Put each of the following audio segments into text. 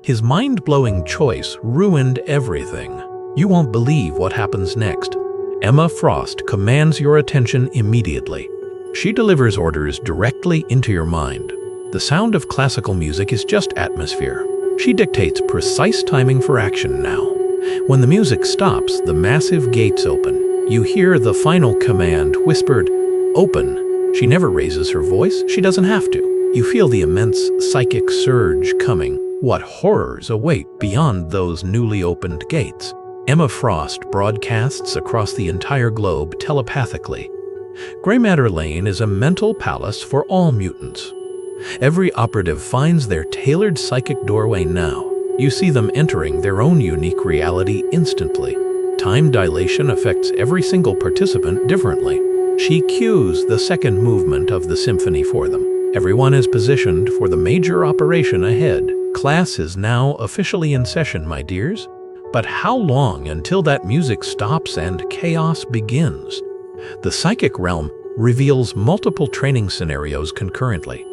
His mind-blowing choice ruined everything. You won't believe what happens next. Emma Frost commands your attention immediately. She delivers orders directly into your mind. The sound of classical music is just atmosphere. She dictates precise timing for action now. When the music stops, the massive gates open. You hear the final command whispered, "Open." She never raises her voice. She doesn't have to. You feel the immense psychic surge coming. What horrors await beyond those newly opened gates? Emma Frost broadcasts across the entire globe telepathically. Grey Matter Lane is a mental palace for all mutants. Every operative finds their tailored psychic doorway now. You see them entering their own unique reality instantly. Time dilation affects every single participant differently. She cues the second movement of the symphony for them. Everyone is positioned for the major operation ahead. Class is now officially in session, my dears. But how long until that music stops and chaos begins? The psychic realm reveals multiple training scenarios concurrently.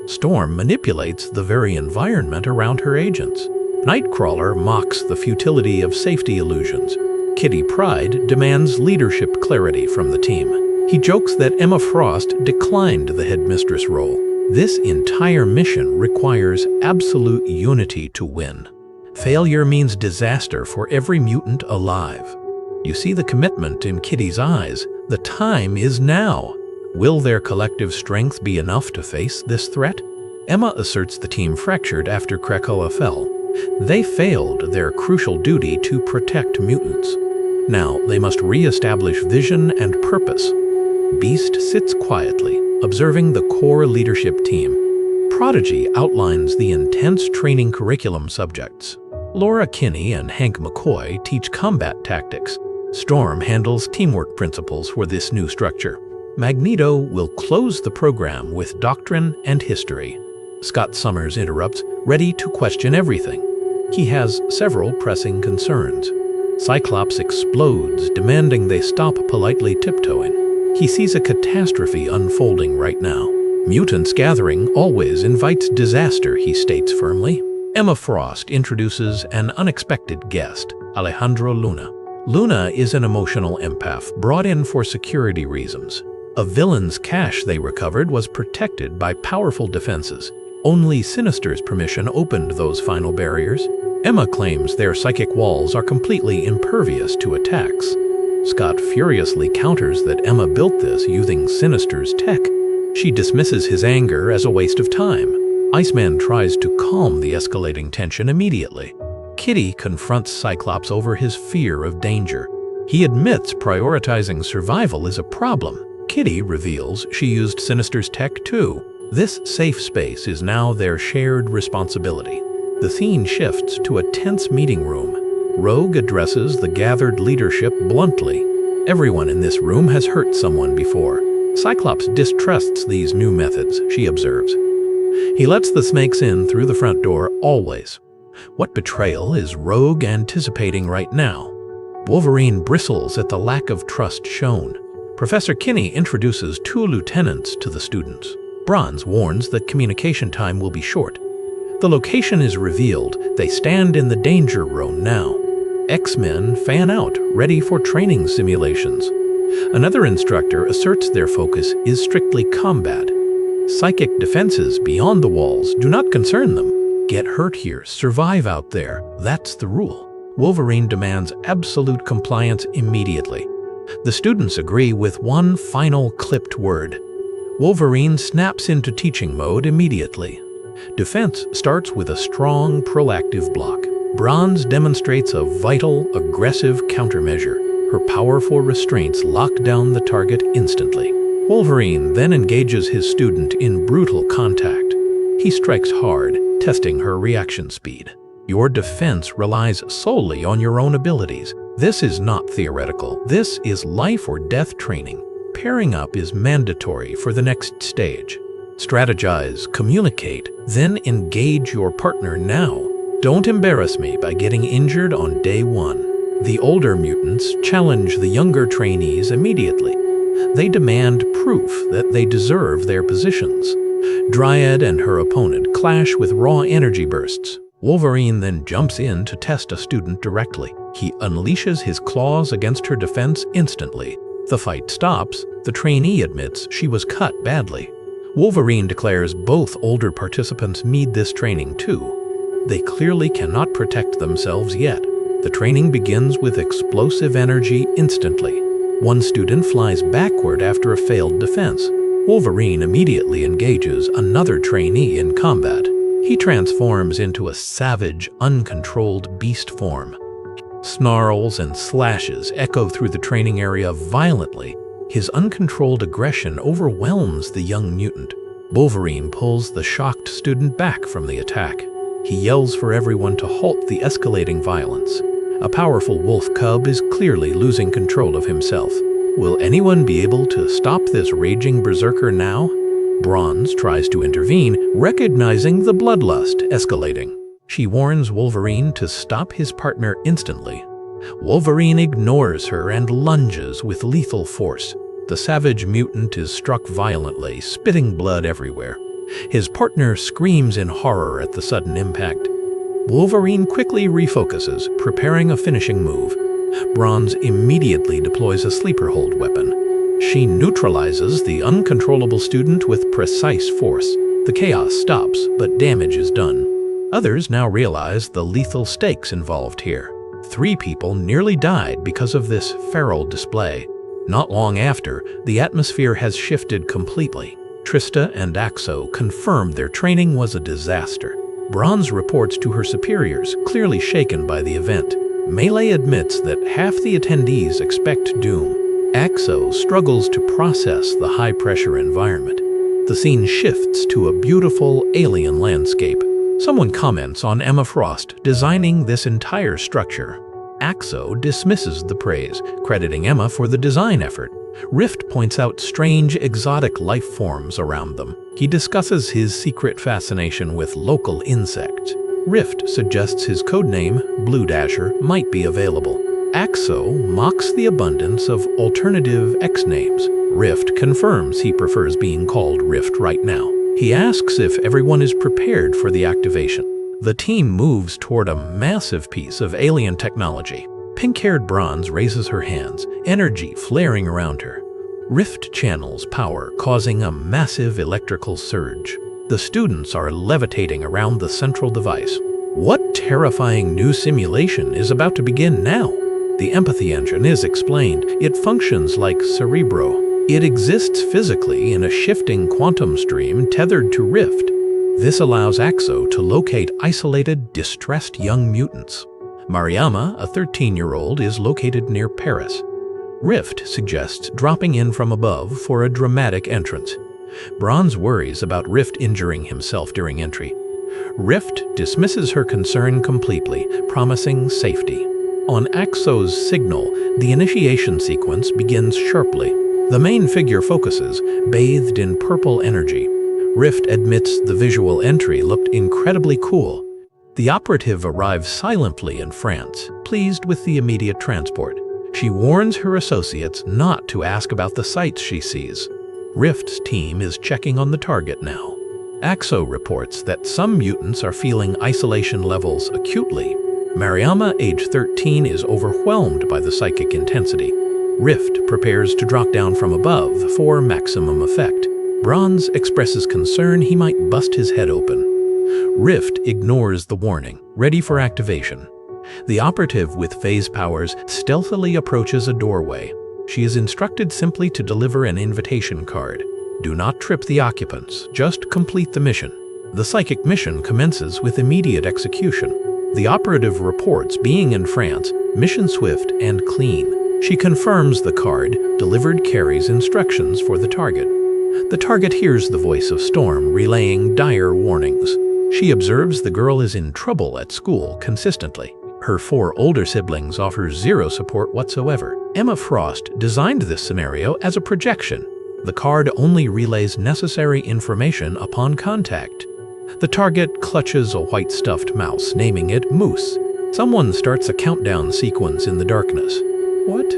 Storm manipulates the very environment around her agents. Nightcrawler mocks the futility of safety illusions. Kitty Pryde demands leadership clarity from the team. He jokes that Emma Frost declined the headmistress role. This entire mission requires absolute unity to win. Failure means disaster for every mutant alive. You see the commitment in Kitty's eyes. The time is now. Will their collective strength be enough to face this threat? Emma asserts the team fractured after Krakoa fell. They failed their crucial duty to protect mutants. Now they must re-establish vision and purpose. Beast sits quietly, observing the core leadership team. Prodigy outlines the intense training curriculum subjects. Laura Kinney and Hank McCoy teach combat tactics. Storm handles teamwork principles for this new structure. Magneto will close the program with doctrine and history. Scott Summers interrupts, ready to question everything. He has several pressing concerns. Cyclops explodes, demanding they stop politely tiptoeing. He sees a catastrophe unfolding right now. Mutants gathering always invites disaster, he states firmly. Emma Frost introduces an unexpected guest, Alejandro Luna. Luna is an emotional empath brought in for security reasons. A villain's cache they recovered was protected by powerful defenses. Only Sinister's permission opened those final barriers. Emma claims their psychic walls are completely impervious to attacks. Scott furiously counters that Emma built this using Sinister's tech. She dismisses his anger as a waste of time. Iceman tries to calm the escalating tension immediately. Kitty confronts Cyclops over his fear of danger. He admits prioritizing survival is a problem. Kitty reveals she used Sinister's tech too. This safe space is now their shared responsibility. The scene shifts to a tense meeting room. Rogue addresses the gathered leadership bluntly. Everyone in this room has hurt someone before. Cyclops distrusts these new methods, she observes. He lets the snakes in through the front door, always. What betrayal is Rogue anticipating right now? Wolverine bristles at the lack of trust shown. Professor Kinney introduces 2 lieutenants to the students. Bronze warns that communication time will be short. The location is revealed. They stand in the danger zone now. X-Men fan out, ready for training simulations. Another instructor asserts their focus is strictly combat. Psychic defenses beyond the walls do not concern them. Get hurt here, survive out there. That's the rule. Wolverine demands absolute compliance immediately. The students agree with one final clipped word. Wolverine snaps into teaching mode immediately. Defense starts with a strong, proactive block. Bronze demonstrates a vital, aggressive countermeasure. Her powerful restraints lock down the target instantly. Wolverine then engages his student in brutal contact. He strikes hard, testing her reaction speed. Your defense relies solely on your own abilities. This is not theoretical. This is life or death training. Pairing up is mandatory for the next stage. Strategize, communicate, then engage your partner now. Don't embarrass me by getting injured on day 1. The older mutants challenge the younger trainees immediately. They demand proof that they deserve their positions. Dryad and her opponent clash with raw energy bursts. Wolverine then jumps in to test a student directly. He unleashes his claws against her defense instantly. The fight stops. The trainee admits she was cut badly. Wolverine declares both older participants need this training too. They clearly cannot protect themselves yet. The training begins with explosive energy instantly. One student flies backward after a failed defense. Wolverine immediately engages another trainee in combat. He transforms into a savage, uncontrolled beast form. Snarls and slashes echo through the training area violently. His uncontrolled aggression overwhelms the young mutant. Wolverine pulls the shocked student back from the attack. He yells for everyone to halt the escalating violence. A powerful wolf cub is clearly losing control of himself. Will anyone be able to stop this raging berserker now? Bronze tries to intervene, recognizing the bloodlust escalating. She warns Wolverine to stop his partner instantly. Wolverine ignores her and lunges with lethal force. The savage mutant is struck violently, spitting blood everywhere. His partner screams in horror at the sudden impact. Wolverine quickly refocuses, preparing a finishing move. Bronze immediately deploys a sleeper hold weapon. She neutralizes the uncontrollable student with precise force. The chaos stops, but damage is done. Others now realize the lethal stakes involved here. 3 people nearly died because of this feral display. Not long after, the atmosphere has shifted completely. Trista and Axo confirmed their training was a disaster. Bronze reports to her superiors, clearly shaken by the event. Melee admits that half the attendees expect doom. Axo struggles to process the high-pressure environment. The scene shifts to a beautiful alien landscape. Someone comments on Emma Frost designing this entire structure. Axo dismisses the praise, crediting Emma for the design effort. Rift points out strange, exotic life forms around them. He discusses his secret fascination with local insects. Rift suggests his codename, Blue Dasher, might be available. Axo mocks the abundance of alternative X-names. Rift confirms he prefers being called Rift right now. He asks if everyone is prepared for the activation. The team moves toward a massive piece of alien technology. Pink-haired Bronze raises her hands, energy flaring around her. Rift channels power, causing a massive electrical surge. The students are levitating around the central device. What terrifying new simulation is about to begin now? The empathy engine is explained. It functions like Cerebro. It exists physically in a shifting quantum stream tethered to Rift. This allows Axo to locate isolated, distressed young mutants. Mariama, a 13-year-old, is located near Paris. Rift suggests dropping in from above for a dramatic entrance. Bronze worries about Rift injuring himself during entry. Rift dismisses her concern completely, promising safety. On Axo's signal, the initiation sequence begins sharply. The main figure focuses, bathed in purple energy. Rift admits the visual entry looked incredibly cool. The operative arrives silently in France, pleased with the immediate transport. She warns her associates not to ask about the sights she sees. Rift's team is checking on the target now. Axo reports that some mutants are feeling isolation levels acutely. Mariama, age 13, is overwhelmed by the psychic intensity. Rift prepares to drop down from above for maximum effect. Bronze expresses concern he might bust his head open. Rift ignores the warning, ready for activation. The operative with phase powers stealthily approaches a doorway. She is instructed simply to deliver an invitation card. Do not trip the occupants, just complete the mission. The psychic mission commences with immediate execution. The operative reports being in France, mission swift and clean. She confirms the card delivered carries instructions for the target. The target hears the voice of Storm relaying dire warnings. She observes the girl is in trouble at school consistently. Her 4 older siblings offer zero support whatsoever. Emma Frost designed this scenario as a projection. The card only relays necessary information upon contact. The target clutches a white stuffed mouse, naming it Moose. Someone starts a countdown sequence in the darkness. What?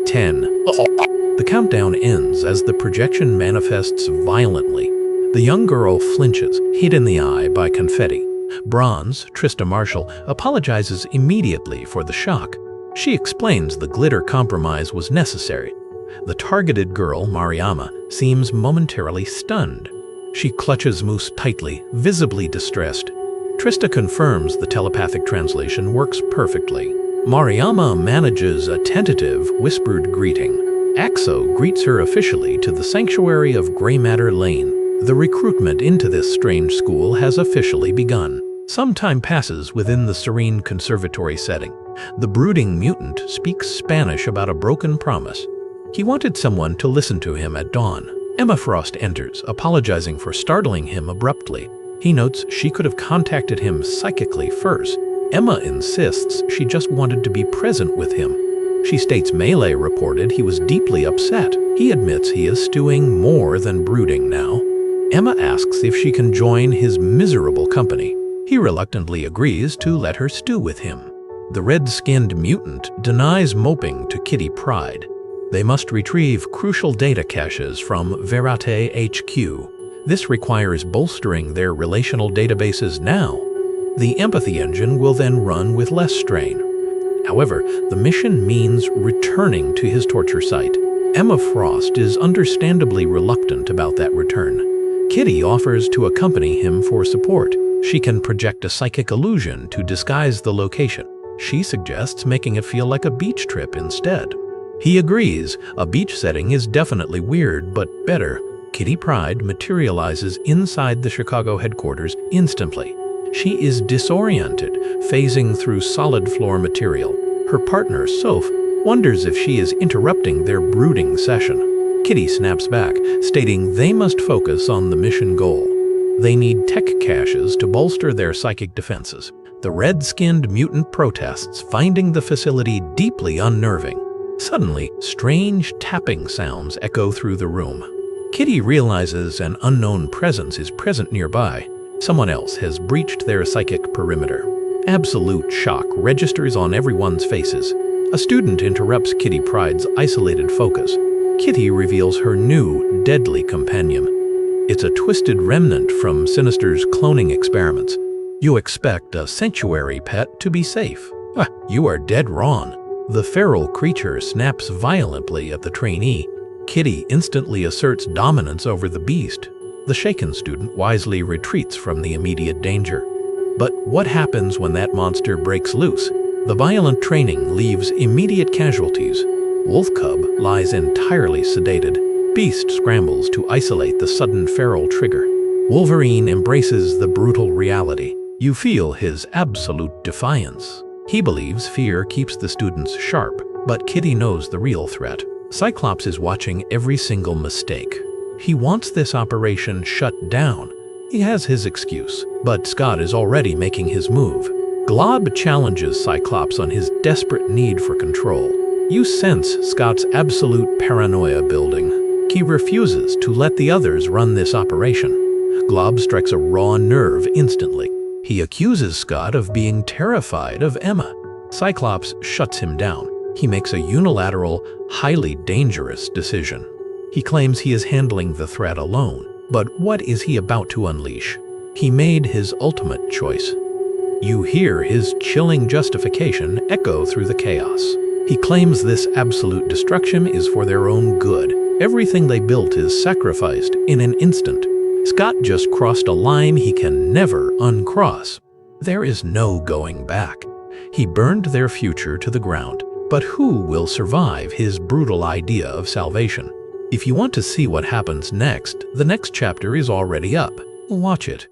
10. The countdown ends as the projection manifests violently. The young girl flinches, hit in the eye by confetti. Bronze, Trista Marshall, apologizes immediately for the shock. She explains the glitter compromise was necessary. The targeted girl, Mariama, seems momentarily stunned. She clutches Moose tightly, visibly distressed. Trista confirms the telepathic translation works perfectly. Mariama manages a tentative, whispered greeting. Axo greets her officially to the sanctuary of Grey Matter Lane. The recruitment into this strange school has officially begun. Some time passes within the serene conservatory setting. The brooding mutant speaks Spanish about a broken promise. He wanted someone to listen to him at dawn. Emma Frost enters, apologizing for startling him abruptly. He notes she could have contacted him psychically first. Emma insists she just wanted to be present with him. She states Melee reported he was deeply upset. He admits he is stewing more than brooding now. Emma asks if she can join his miserable company. He reluctantly agrees to let her stew with him. The red-skinned mutant denies moping to Kitty Pryde. They must retrieve crucial data caches from Verite HQ. This requires bolstering their relational databases now. The empathy engine will then run with less strain. However, the mission means returning to his torture site. Emma Frost is understandably reluctant about that return. Kitty offers to accompany him for support. She can project a psychic illusion to disguise the location. She suggests making it feel like a beach trip instead. He agrees. A beach setting is definitely weird, but better. Kitty Pryde materializes inside the Chicago headquarters instantly. She is disoriented, phasing through solid floor material. Her partner, Soph, wonders if she is interrupting their brooding session. Kitty snaps back, stating they must focus on the mission goal. They need tech caches to bolster their psychic defenses. The red-skinned mutant protests, finding the facility deeply unnerving. Suddenly, strange tapping sounds echo through the room. Kitty realizes an unknown presence is present nearby. Someone else has breached their psychic perimeter. Absolute shock registers on everyone's faces. A student interrupts Kitty Pryde's isolated focus. Kitty reveals her new, deadly companion. It's a twisted remnant from Sinister's cloning experiments. You expect a sanctuary pet to be safe. You are dead wrong. The feral creature snaps violently at the trainee. Kitty instantly asserts dominance over the beast. The shaken student wisely retreats from the immediate danger. But what happens when that monster breaks loose? The violent training leaves immediate casualties. Wolf Cub lies entirely sedated. Beast scrambles to isolate the sudden feral trigger. Wolverine embraces the brutal reality. You feel his absolute defiance. He believes fear keeps the students sharp, but Kitty knows the real threat. Cyclops is watching every single mistake. He wants this operation shut down. He has his excuse, but Scott is already making his move. Glob challenges Cyclops on his desperate need for control. You sense Scott's absolute paranoia building. He refuses to let the others run this operation. Glob strikes a raw nerve instantly. He accuses Scott of being terrified of Emma. Cyclops shuts him down. He makes a unilateral, highly dangerous decision. He claims he is handling the threat alone. But what is he about to unleash? He made his ultimate choice. You hear his chilling justification echo through the chaos. He claims this absolute destruction is for their own good. Everything they built is sacrificed in an instant. Scott just crossed a line he can never uncross. There is no going back. He burned their future to the ground. But who will survive his brutal idea of salvation? If you want to see what happens next, the next chapter is already up. Watch it.